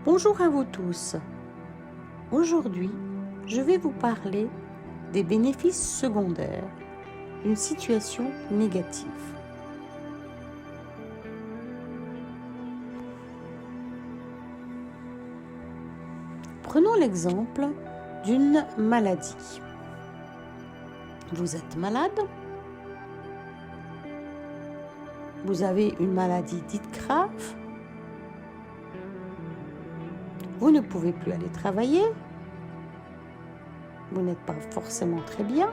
Bonjour à vous tous. Aujourd'hui, je vais vous parler des bénéfices secondaires d'une situation négative. Prenons l'exemple d'une maladie. Vous êtes malade, vous avez une maladie dite grave, vous ne pouvez plus aller travailler, vous n'êtes pas forcément très bien,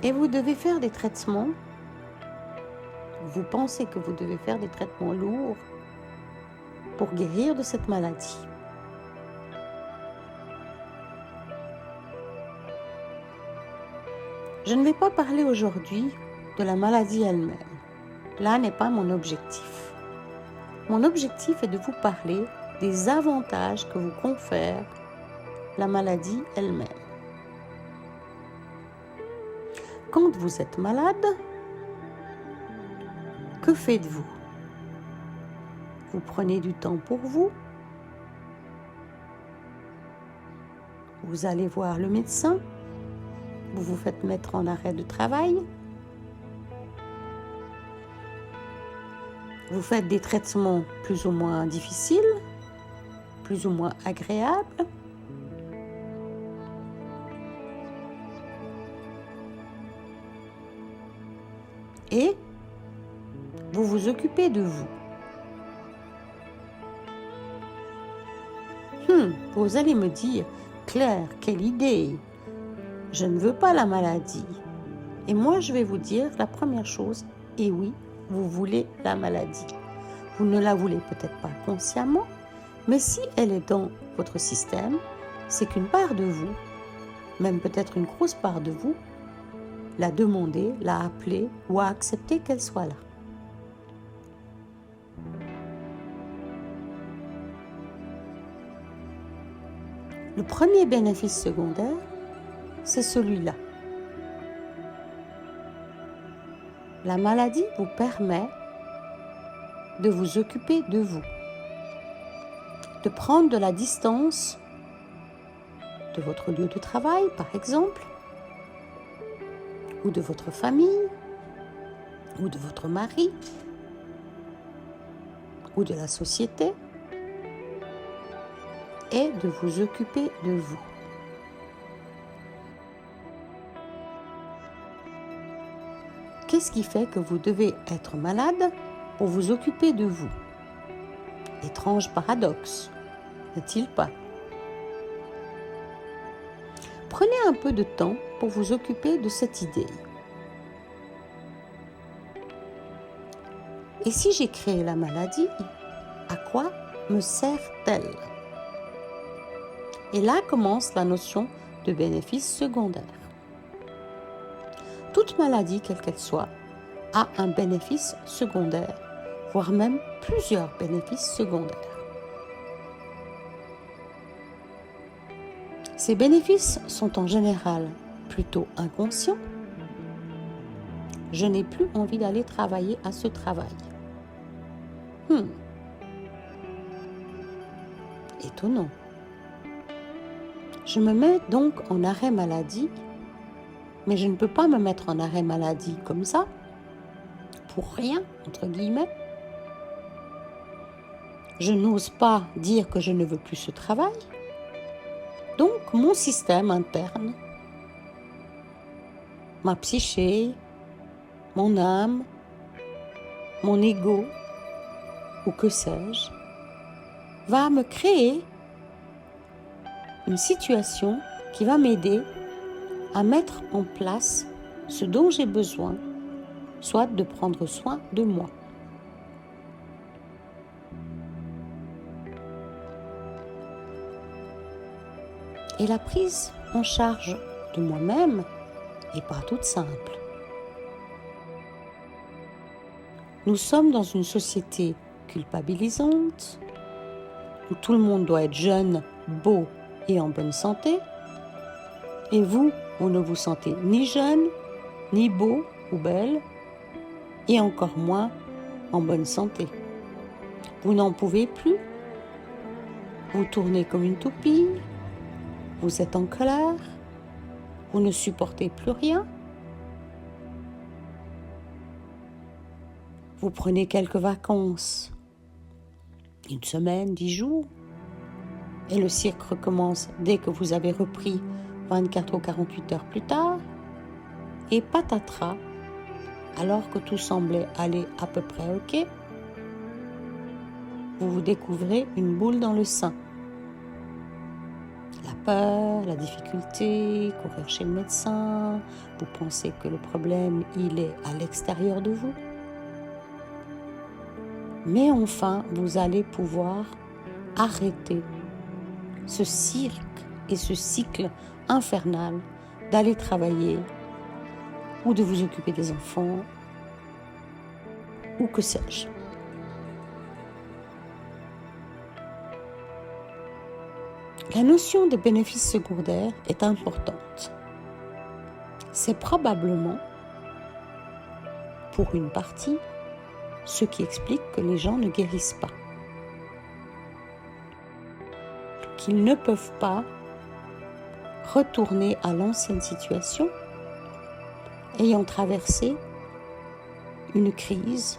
et vous devez faire des traitements. Vous pensez que vous devez faire des traitements lourds pour guérir de cette maladie. Je ne vais pas parler aujourd'hui de la maladie elle-même. Là n'est pas mon objectif. Mon objectif est de vous parler des avantages que vous confère la maladie elle-même. Quand vous êtes malade, que faites-vous? Vous prenez du temps pour vous. Vous allez voir le médecin. Vous vous faites mettre en arrêt de travail. Vous faites des traitements plus ou moins difficiles, plus ou moins agréables. Et vous vous occupez de vous. Vous allez me dire, Claire, quelle idée! Je ne veux pas la maladie. Et moi, je vais vous dire la première chose, et oui, vous voulez la maladie. Vous ne la voulez peut-être pas consciemment, mais si elle est dans votre système, c'est qu'une part de vous, même peut-être une grosse part de vous, l'a demandé, l'a appelé ou a accepté qu'elle soit là. Le premier bénéfice secondaire, c'est celui-là. La maladie vous permet de vous occuper de vous, de prendre de la distance de votre lieu de travail, par exemple, ou de votre famille, ou de votre mari, ou de la société, et de vous occuper de vous. Qu'est-ce qui fait que vous devez être malade pour vous occuper de vous? Étrange paradoxe, n'est-il pas? Prenez un peu de temps pour vous occuper de cette idée. Et si j'ai créé la maladie, à quoi me sert-elle? Et là commence la notion de bénéfice secondaire. Toute maladie, quelle qu'elle soit, a un bénéfice secondaire, voire même plusieurs bénéfices secondaires. Ces bénéfices sont en général plutôt inconscients. Je n'ai plus envie d'aller travailler à ce travail. Étonnant. Je me mets donc en arrêt maladie, mais je ne peux pas me mettre en arrêt maladie comme ça, pour rien, entre guillemets. Je n'ose pas dire que je ne veux plus ce travail. Donc, mon système interne, ma psyché, mon âme, mon ego, ou que sais-je, va me créer une situation qui va m'aider à mettre en place ce dont j'ai besoin, soit de prendre soin de moi. Et la prise en charge de moi-même n'est pas toute simple. Nous sommes dans une société culpabilisante, où tout le monde doit être jeune, beau et en bonne santé, et vous ne vous sentez ni jeune, ni beau ou belle, et encore moins en bonne santé. Vous n'en pouvez plus. Vous tournez comme une toupie. Vous êtes en colère. Vous ne supportez plus rien. Vous prenez quelques vacances, 1 semaine, 10 jours, et le cirque recommence dès que vous avez repris 24 ou 48 heures plus tard, et patatras, alors que tout semblait aller à peu près ok, vous vous découvrez une boule dans le sein. La peur, la difficulté, courir chez le médecin, vous pensez que le problème, il est à l'extérieur de vous. Mais enfin, vous allez pouvoir arrêter ce cirque et ce cycle infernal d'aller travailler ou de vous occuper des enfants ou que sais-je. La notion de bénéfice secondaire est importante. C'est probablement, pour une partie, ce qui explique que les gens ne guérissent pas. Qu'ils ne peuvent pas retourner à l'ancienne situation ayant traversé une crise,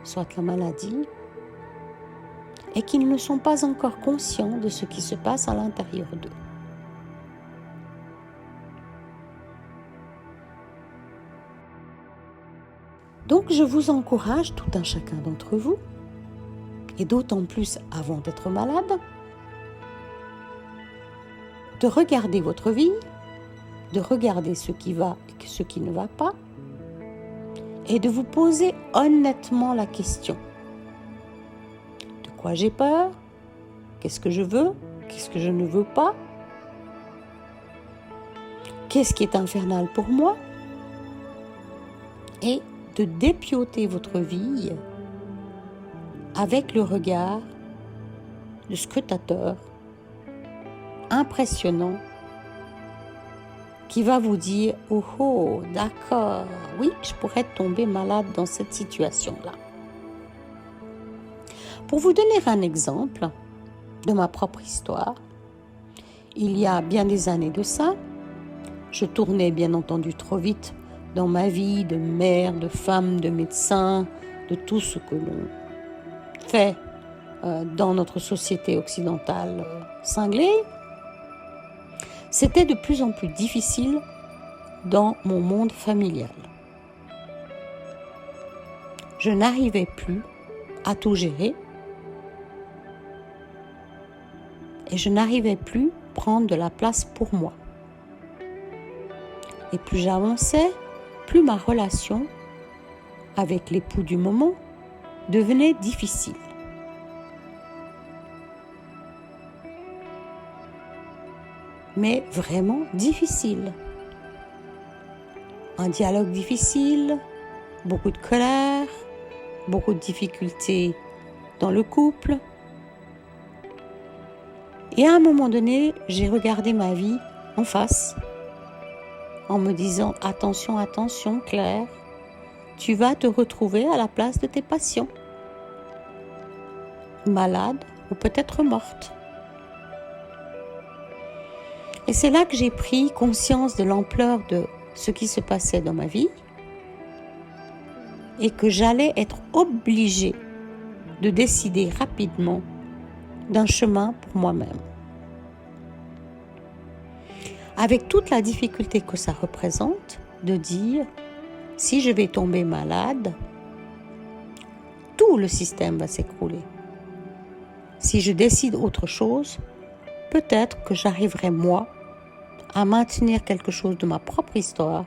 soit la maladie, et qu'ils ne sont pas encore conscients de ce qui se passe à l'intérieur d'eux. Donc je vous encourage, tout un chacun d'entre vous, et d'autant plus avant d'être malade, de regarder votre vie, de regarder ce qui va et ce qui ne va pas, et de vous poser honnêtement la question. De quoi j'ai peur? Qu'est-ce que je veux? Qu'est-ce que je ne veux pas? Qu'est-ce qui est infernal pour moi? Et de dépioter votre vie avec le regard de scrutateur impressionnant qui va vous dire « Oh oh, d'accord, oui, je pourrais tomber malade dans cette situation-là. » Pour vous donner un exemple de ma propre histoire, il y a bien des années de ça, je tournais bien entendu trop vite dans ma vie de mère, de femme, de médecin, de tout ce que l'on fait dans notre société occidentale cinglée. C'était de plus en plus difficile dans mon monde familial. Je n'arrivais plus à tout gérer et je n'arrivais plus à prendre de la place pour moi. Et plus j'avançais, plus ma relation avec l'époux du moment devenait difficile. Mais vraiment difficile. Un dialogue difficile, beaucoup de colère, beaucoup de difficultés dans le couple. Et à un moment donné, j'ai regardé ma vie en face, en me disant « Attention, attention, Claire, tu vas te retrouver à la place de tes patients, malade ou peut-être morte. » Et c'est là que j'ai pris conscience de l'ampleur de ce qui se passait dans ma vie et que j'allais être obligée de décider rapidement d'un chemin pour moi-même. Avec toute la difficulté que ça représente de dire si je vais tomber malade, tout le système va s'écrouler. Si je décide autre chose, peut-être que j'arriverai moi à maintenir quelque chose de ma propre histoire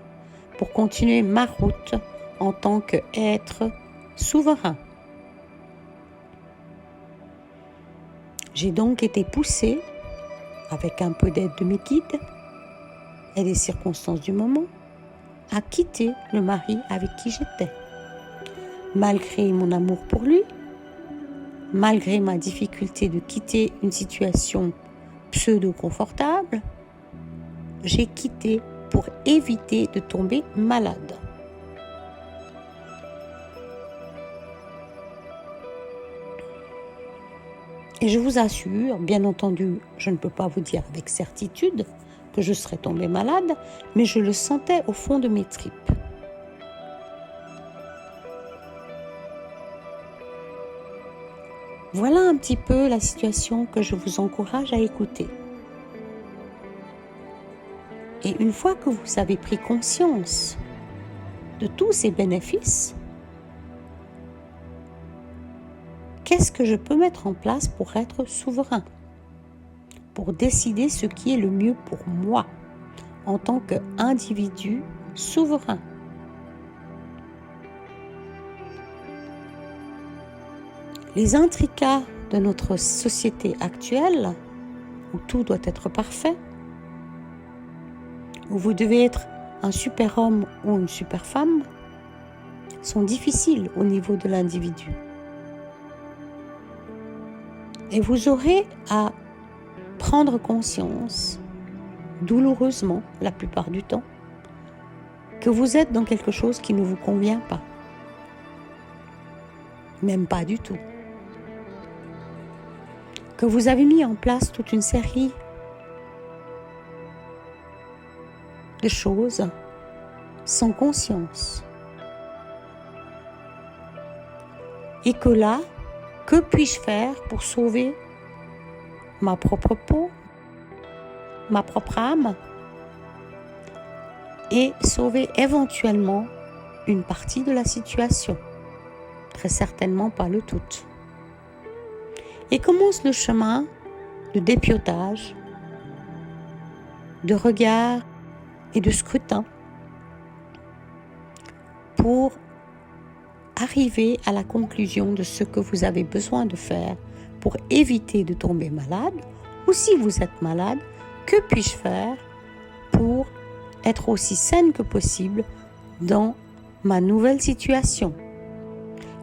pour continuer ma route en tant qu'être souverain. J'ai donc été poussée, avec un peu d'aide de mes guides et des circonstances du moment, à quitter le mari avec qui j'étais. Malgré mon amour pour lui, malgré ma difficulté de quitter une situation pseudo-confortable, j'ai quitté pour éviter de tomber malade. Et je vous assure, bien entendu, je ne peux pas vous dire avec certitude que je serais tombée malade, mais je le sentais au fond de mes tripes. Voilà un petit peu la situation que je vous encourage à écouter. Et une fois que vous avez pris conscience de tous ces bénéfices, qu'est-ce que je peux mettre en place pour être souverain, pour décider ce qui est le mieux pour moi en tant qu'individu souverain? Les intricats de notre société actuelle, où tout doit être parfait, où vous devez être un super homme ou une super femme, sont difficiles au niveau de l'individu. Et vous aurez à prendre conscience, douloureusement la plupart du temps, que vous êtes dans quelque chose qui ne vous convient pas. Même pas du tout. Que vous avez mis en place toute une série de choses sans conscience. Et que là, que puis-je faire pour sauver ma propre peau, ma propre âme et sauver éventuellement une partie de la situation, très certainement pas le tout. Et commence le chemin de dépiotage, de regard et de scrutin pour arriver à la conclusion de ce que vous avez besoin de faire pour éviter de tomber malade, ou si vous êtes malade, que puis-je faire pour être aussi saine que possible dans ma nouvelle situation?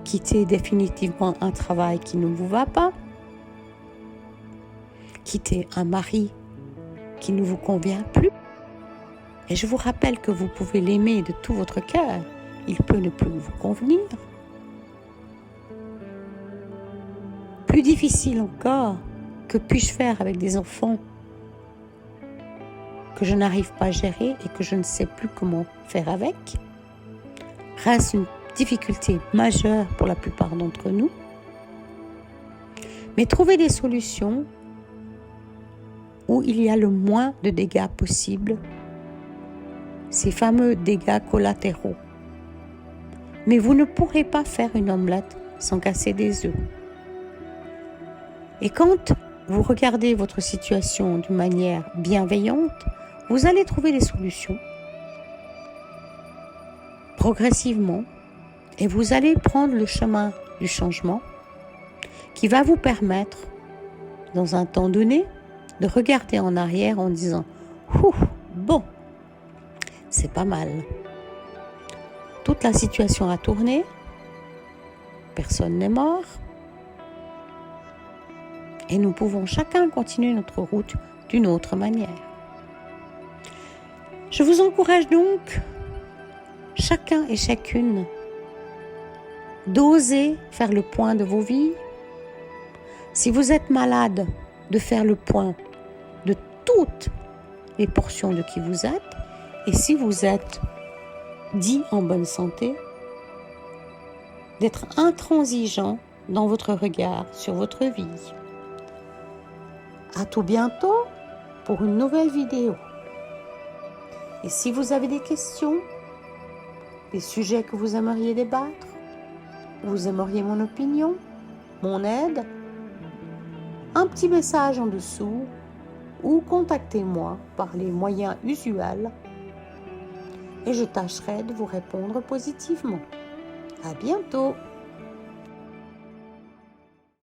Quitter définitivement un travail qui ne vous va pas, quitter un mari qui ne vous convient plus. Et je vous rappelle que vous pouvez l'aimer de tout votre cœur. Il peut ne plus vous convenir. Plus difficile encore, que puis-je faire avec des enfants que je n'arrive pas à gérer et que je ne sais plus comment faire avec? Reste une difficulté majeure pour la plupart d'entre nous. Mais trouver des solutions où il y a le moins de dégâts possible, ces fameux dégâts collatéraux. Mais vous ne pourrez pas faire une omelette sans casser des œufs. Et quand vous regardez votre situation d'une manière bienveillante, vous allez trouver des solutions progressivement et vous allez prendre le chemin du changement qui va vous permettre, dans un temps donné, de regarder en arrière en disant « Ouh, bon, c'est pas mal. Toute la situation a tourné, personne n'est mort, et nous pouvons chacun continuer notre route d'une autre manière. » Je vous encourage donc, chacun et chacune, d'oser faire le point de vos vies. Si vous êtes malade, de faire le point de toutes les portions de qui vous êtes. Et si vous êtes dit en bonne santé, d'être intransigeant dans votre regard sur votre vie. À tout bientôt pour une nouvelle vidéo. Et si vous avez des questions, des sujets que vous aimeriez débattre, vous aimeriez mon opinion, mon aide, un petit message en dessous ou contactez-moi par les moyens usuels et je tâcherai de vous répondre positivement. À bientôt!